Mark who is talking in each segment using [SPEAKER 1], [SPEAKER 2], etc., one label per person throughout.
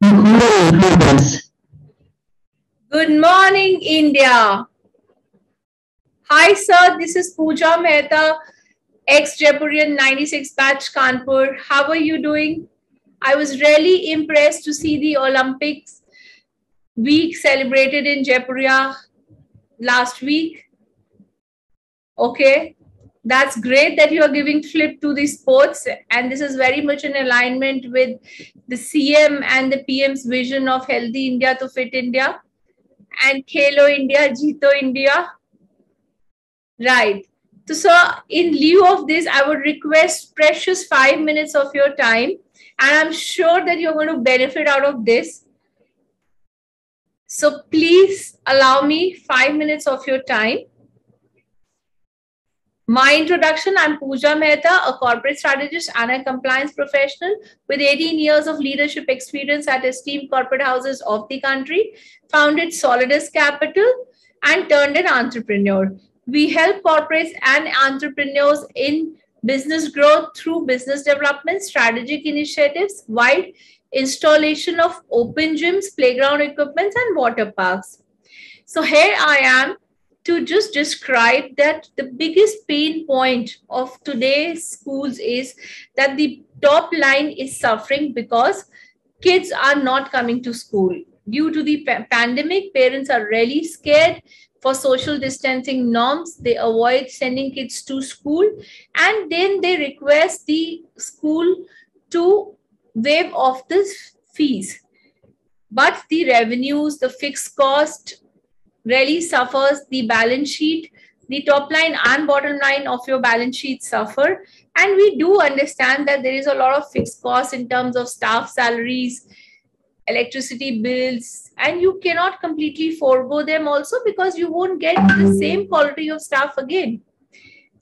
[SPEAKER 1] Good morning, India. Hi, sir. This is Pooja Mehta, ex-Jaipurian 96 batch Kanpur. How are you doing? I was really impressed to see the Olympics week celebrated in Jaipuria last week. Okay. That's great that you are giving flip to the sports, and this is very much in alignment with the CM and the PM's vision of Healthy India to Fit India and Khelo India, Jeeto India. Right. So, sir, in lieu of this, I would request precious 5 minutes of your time, and I'm sure that you're going to benefit out of this. So please allow me 5 minutes of your time. My introduction, I'm Pooja Mehta, a corporate strategist and a compliance professional with 18 years of leadership experience at esteemed corporate houses of the country, founded Solidus Capital, and turned an entrepreneur. We help corporates and entrepreneurs in business growth through business development, strategic initiatives, wide installation of open gyms, playground equipments, and water parks. So here I am to just describe that the biggest pain point of today's schools is that the top line is suffering because kids are not coming to school. Due to the pandemic, parents are really scared for social distancing norms. They avoid sending kids to school, and then they request the school to waive off the fees. But the revenues, the fixed cost, really suffers. The balance sheet, the top line and bottom line of your balance sheet suffer. And we do understand that there is a lot of fixed costs in terms of staff salaries, electricity bills, and you cannot completely forego them also because you won't get the same quality of staff again.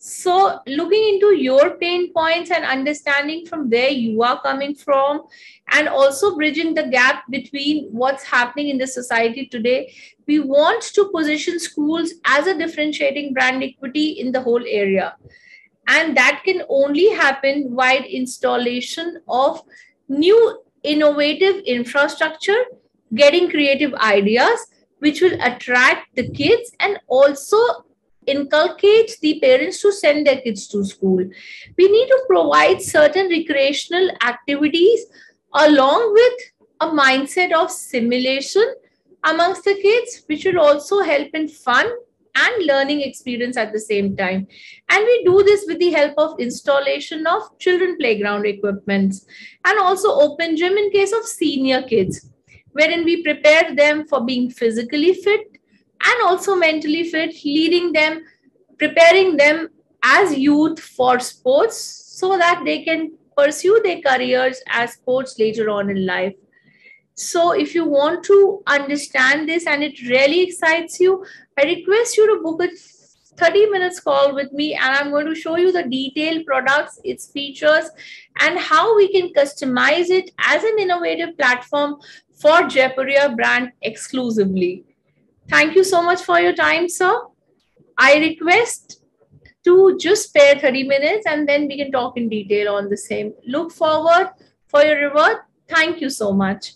[SPEAKER 1] So looking into your pain points and understanding from where you are coming from, and also bridging the gap between what's happening in the society today, we want to position schools as a differentiating brand equity in the whole area. And that can only happen via installation of new innovative infrastructure, getting creative ideas which will attract the kids and also inculcate the parents to send their kids to school. We need to provide certain recreational activities along with a mindset of simulation amongst the kids, which will also help in fun and learning experience at the same time. And we do this with the help of installation of children playground equipments and also open gym in case of senior kids, wherein we prepare them for being physically fit and also mentally fit, leading them, preparing them as youth for sports so that they can pursue their careers as sports later on in life. So if you want to understand this and it really excites you, I request you to book a 30 minutes call with me, and I'm going to show you the detailed products, its features, and how we can customize it as an innovative platform for Jaipuria brand exclusively. Thank you so much for your time, sir. I request to just spare 30 minutes and then we can talk in detail on the same. Look forward for your reward. Thank you so much.